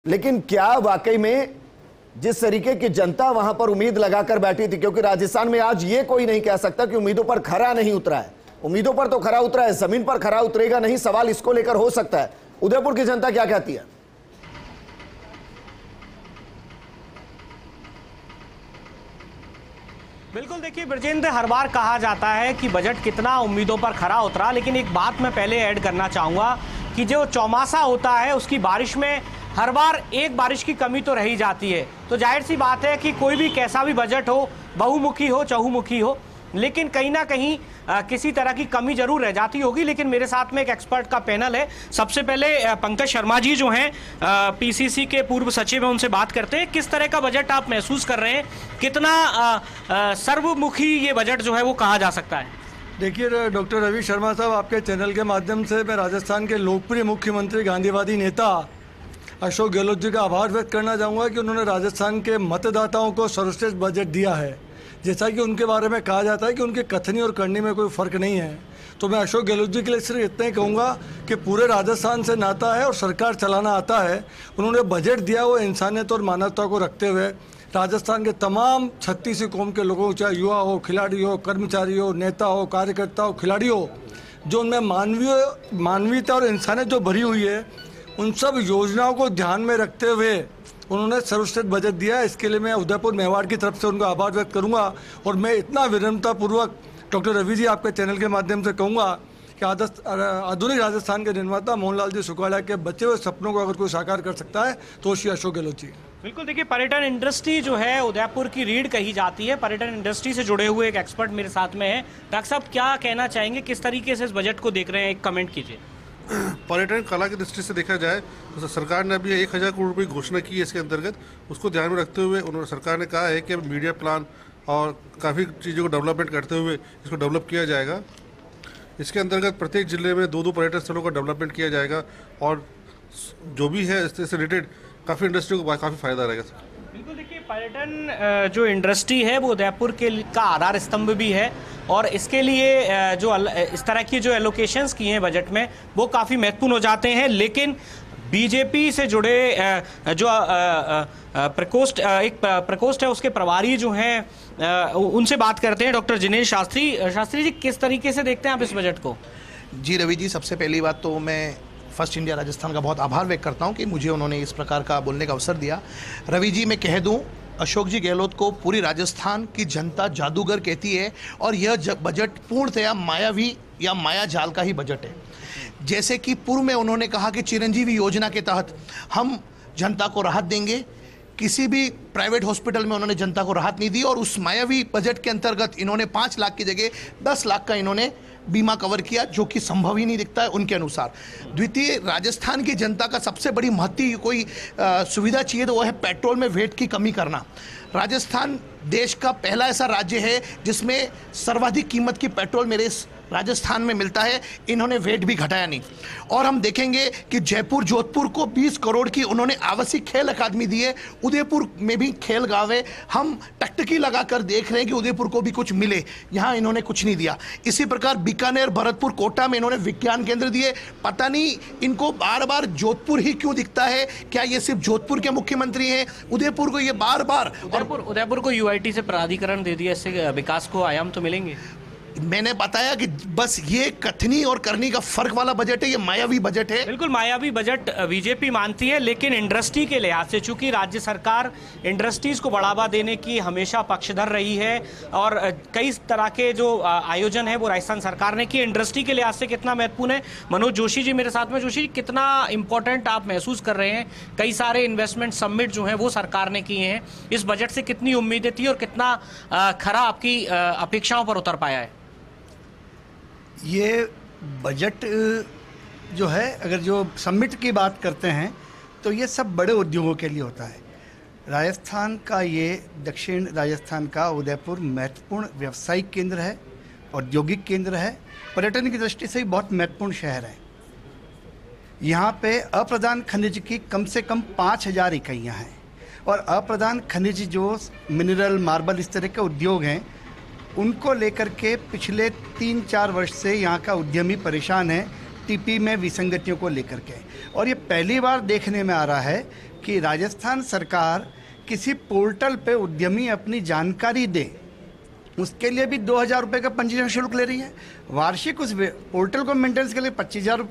लेकिन क्या वाकई में जिस तरीके की जनता वहां पर उम्मीद लगाकर बैठी थी, क्योंकि राजस्थान में आज ये कोई नहीं कह सकता कि उम्मीदों पर खरा नहीं उतरा है, उम्मीदों पर तो खरा उतरा है, जमीन पर खरा उतरेगा नहीं, सवाल इसको लेकर हो सकता है। उदयपुर की जनता क्या कहती है? बिल्कुल, देखिए ब्रजेंद्र, हर बार कहा जाता है कि बजट कितना उम्मीदों पर खरा उतरा, लेकिन एक बात मैं पहले ऐड करना चाहूंगा कि जो चौमासा होता है उसकी बारिश में हर बार एक बारिश की कमी तो रही जाती है। तो जाहिर सी बात है कि कोई भी कैसा भी बजट हो, बहुमुखी हो चहुमुखी हो, लेकिन कहीं ना कहीं किसी तरह की कमी जरूर रह जाती होगी। लेकिन मेरे साथ में एक एक्सपर्ट का पैनल है। सबसे पहले पंकज शर्मा जी जो हैं पीसीसी के पूर्व सचिव हैं, उनसे बात करते हैं। किस तरह का बजट आप महसूस कर रहे हैं, कितना सर्वमुखी ये बजट जो है वो कहा जा सकता है? देखिए डॉक्टर रवि शर्मा साहब, आपके चैनल के माध्यम से मैं राजस्थान के लोकप्रिय मुख्यमंत्री गांधीवादी नेता अशोक गहलोत जी का आभार व्यक्त करना चाहूँगा कि उन्होंने राजस्थान के मतदाताओं को सर्वश्रेष्ठ बजट दिया है। जैसा कि उनके बारे में कहा जाता है कि उनके कथनी और करनी में कोई फ़र्क नहीं है, तो मैं अशोक गहलोत जी के लिए सिर्फ इतना ही कहूँगा कि पूरे राजस्थान से नाता है और सरकार चलाना आता है। उन्होंने बजट दिया वो इंसानियत और मानवता को रखते हुए राजस्थान के तमाम 36 कौम के लोगों, चाहे युवा हो, खिलाड़ी हो, कर्मचारी हो, नेता हो, कार्यकर्ता हो, खिलाड़ी हो, जो उनमें मानवीयता और इंसानियत जो भरी हुई है, उन सब योजनाओं को ध्यान में रखते हुए उन्होंने सर्वश्रेष्ठ बजट दिया है। इसके लिए मैं उदयपुर मेवाड़ की तरफ से उनका आभार व्यक्त करूंगा। और मैं इतना विनम्रतापूर्वक डॉक्टर रवि जी आपके चैनल के माध्यम से कहूँगा कि आधुनिक राजस्थान के निर्माता मोहनलाल जी सुखाड़ा के बचे हुए सपनों को अगर कोई साकार कर सकता है तो श्री अशोक गहलोत जी। बिल्कुल, देखिए पर्यटन इंडस्ट्री जो है उदयपुर की रीढ़ कही जाती है। पर्यटन इंडस्ट्री से जुड़े हुए एक एक्सपर्ट मेरे साथ में है। डॉक्टर साहब, क्या कहना चाहेंगे, किस तरीके से इस बजट को देख रहे हैं, एक कमेंट कीजिए। पर्यटन कला की दृष्टि से देखा जाए तो सरकार ने अभी 1000 करोड़ रुपये घोषणा की है। इसके अंतर्गत उसको ध्यान में रखते हुए उन्होंने सरकार ने कहा है कि अब मीडिया प्लान और काफ़ी चीज़ों को डेवलपमेंट करते हुए इसको डेवलप किया जाएगा। इसके अंतर्गत प्रत्येक जिले में 2-2 पर्यटन स्थलों का डेवलपमेंट किया जाएगा और जो भी है इससे रिलेटेड काफ़ी इंडस्ट्री को काफ़ी फायदा रहेगा। बिल्कुल, देखिए पर्यटन जो इंडस्ट्री है वो उदयपुर का आधार स्तंभ भी है और इसके लिए जो इस तरह की जो एलोकेशंस की हैं बजट में वो काफ़ी महत्वपूर्ण हो जाते हैं। लेकिन बीजेपी से जुड़े जो प्रकोष्ठ है उसके प्रभारी जो हैं उनसे बात करते हैं। डॉक्टर जिनेश शास्त्री जी, किस तरीके से देखते हैं आप इस बजट को? जी रवि जी, सबसे पहली बात तो मैं फर्स्ट इंडिया राजस्थान का बहुत आभार व्यक्त करता हूं कि मुझे उन्होंने इस प्रकार का बोलने का अवसर दिया। रवि जी, मैं कह दूं, अशोक जी गहलोत को पूरी राजस्थान की जनता जादूगर कहती है और यह बजट पूर्णतया मायावी या माया जाल का ही बजट है। जैसे कि पूर्व में उन्होंने कहा कि चिरंजीवी योजना के तहत हम जनता को राहत देंगे, किसी भी प्राइवेट हॉस्पिटल में उन्होंने जनता को राहत नहीं दी और उस मायावी बजट के अंतर्गत इन्होंने 5 लाख की जगह 10 लाख का इन्होंने बीमा कवर किया, जो कि संभव ही नहीं दिखता है उनके अनुसार। द्वितीय, राजस्थान की जनता का सबसे बड़ी महत्व कोई सुविधा चाहिए तो वो है पेट्रोल में वैट की कमी करना। राजस्थान देश का पहला ऐसा राज्य है जिसमें सर्वाधिक कीमत की पेट्रोल मेरे इस राजस्थान में मिलता है। इन्होंने वेट भी घटाया नहीं। और हम देखेंगे कि जयपुर जोधपुर को 20 करोड़ की उन्होंने आवासीय खेल अकादमी दी है। उदयपुर में भी खेल गाँव है। हम टकटकी लगाकर देख रहे हैं कि उदयपुर को भी कुछ मिले, यहाँ इन्होंने कुछ नहीं दिया। इसी प्रकार बीकानेर, भरतपुर, कोटा में इन्होंने विज्ञान केंद्र दिए। पता नहीं इनको बार बार जोधपुर ही क्यों दिखता है, क्या ये सिर्फ जोधपुर के मुख्यमंत्री हैं? उदयपुर को ये बार बार उदयपुर को यूआईटी से प्राधिकरण दे दिया, इससे विकास को आयाम तो मिलेंगे। मैंने बताया कि बस ये कथनी और करनी का फर्क वाला बजट है, ये मायावी बजट है। बिल्कुल मायावी बजट बीजेपी मानती है, लेकिन इंडस्ट्री के लिहाज से चूंकि राज्य सरकार इंडस्ट्रीज को बढ़ावा देने की हमेशा पक्षधर रही है और कई तरह के जो आयोजन है वो राजस्थान सरकार ने किए। इंडस्ट्री के लिहाज से कितना महत्वपूर्ण है? मनोज जोशी जी मेरे साथ में। जोशी जी, कितना इंपॉर्टेंट आप महसूस कर रहे हैं? कई सारे इन्वेस्टमेंट समिट जो हैं वो सरकार ने किए हैं। इस बजट से कितनी उम्मीदें थी और कितना खरा आपकी अपेक्षाओं पर उतर पाया है? ये बजट जो है, अगर जो समिट की बात करते हैं तो ये सब बड़े उद्योगों के लिए होता है। राजस्थान का ये दक्षिण राजस्थान का उदयपुर महत्वपूर्ण व्यावसायिक केंद्र है, औद्योगिक केंद्र है, पर्यटन की दृष्टि से भी बहुत महत्वपूर्ण शहर है। यहाँ पे अप्रधान खनिज की कम से कम 5000 इकाइयाँ हैं और अप्रधान खनिज जो मिनरल, मार्बल, इस तरह के उद्योग हैं उनको लेकर के पिछले 3-4 वर्ष से यहाँ का उद्यमी परेशान है टीपी में विसंगतियों को लेकर के। और ये पहली बार देखने में आ रहा है कि राजस्थान सरकार किसी पोर्टल पे उद्यमी अपनी जानकारी दे, उसके लिए भी 2,000 रुपये का पंजीकरण शुल्क ले रही है। वार्षिक उस पोर्टल को मेंटेनेंस के लिए 25,000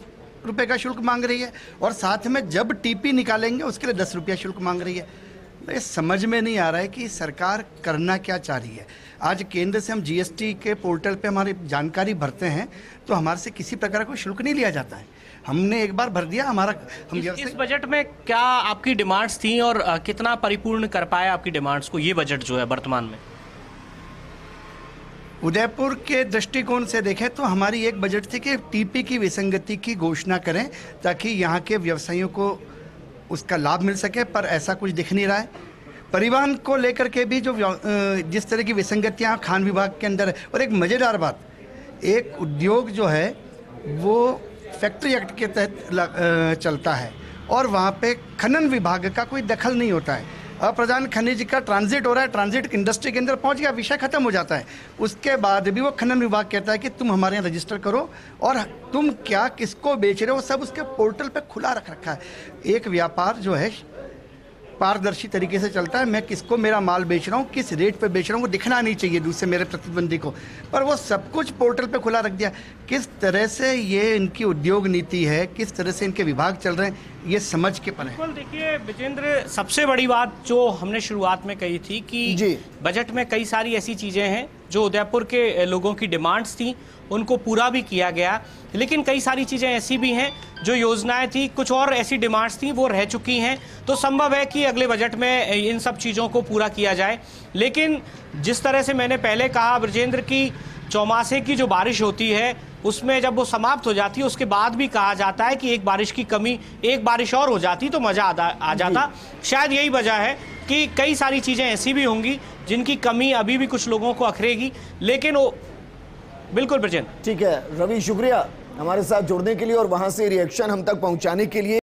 रुपये का शुल्क मांग रही है, और साथ में जब टीपी निकालेंगे उसके लिए 10 रुपया शुल्क मांग रही है। ये समझ में नहीं आ रहा है कि सरकार करना क्या चाह रही है। आज केंद्र से हम जीएसटी के पोर्टल पे हमारी जानकारी भरते हैं तो हमारे से किसी प्रकार का शुल्क नहीं लिया जाता है। हमने एक बार भर दिया, हमारा हम इस बजट में क्या आपकी डिमांड्स थी और कितना परिपूर्ण कर पाया आपकी डिमांड्स को ये बजट जो है वर्तमान में? उदयपुर के दृष्टिकोण से देखें तो हमारी एक बजट थी कि टीपी की विसंगति की घोषणा करें ताकि यहाँ के व्यवसायियों को उसका लाभ मिल सके, पर ऐसा कुछ दिख नहीं रहा है। परिवहन को लेकर के भी जो जिस तरह की विसंगतियाँ खान विभाग के अंदर है, और एक मज़ेदार बात, एक उद्योग जो है वो फैक्ट्री एक्ट के तहत चलता है और वहाँ पे खनन विभाग का कोई दखल नहीं होता है। अप्रधान खनिज का ट्रांजिट हो रहा है, ट्रांजिट इंडस्ट्री के अंदर पहुंच गया, विषय खत्म हो जाता है। उसके बाद भी वो खनन विभाग कहता है कि तुम हमारे यहाँ रजिस्टर करो, और तुम क्या किसको बेच रहे हो सब उसके पोर्टल पे खुला रख रखा है। एक व्यापार जो है पारदर्शी तरीके से चलता है, मैं किसको मेरा माल बेच रहा हूँ, किस रेट पे बेच रहा हूँ, वो दिखना नहीं चाहिए दूसरे मेरे प्रतिद्वंदी को, पर वो सब कुछ पोर्टल पे खुला रख दिया। किस तरह से ये इनकी उद्योग नीति है, किस तरह से इनके विभाग चल रहे हैं, ये समझ के परे। बिल्कुल, देखिए विजेंद्र, सबसे बड़ी बात जो हमने शुरुआत में कही थी कि बजट में कई सारी ऐसी चीज़ें हैं जो उदयपुर के लोगों की डिमांड्स थी, उनको पूरा भी किया गया, लेकिन कई सारी चीज़ें ऐसी भी हैं जो योजनाएं थी, कुछ और ऐसी डिमांड्स थी वो रह चुकी हैं। तो संभव है कि अगले बजट में इन सब चीज़ों को पूरा किया जाए। लेकिन जिस तरह से मैंने पहले कहा ब्रजेंद्र की चौमासे की जो बारिश होती है उसमें जब वो समाप्त हो जाती है उसके बाद भी कहा जाता है कि एक बारिश की कमी, एक बारिश और हो जाती तो मज़ा आ जाता। शायद यही वजह है कि कई सारी चीज़ें ऐसी भी होंगी जिनकी कमी अभी भी कुछ लोगों को अखरेगी, लेकिन वो बिल्कुल ब्रजेंद्र। ठीक है रवि, शुक्रिया हमारे साथ जुड़ने के लिए और वहां से रिएक्शन हम तक पहुंचाने के लिए।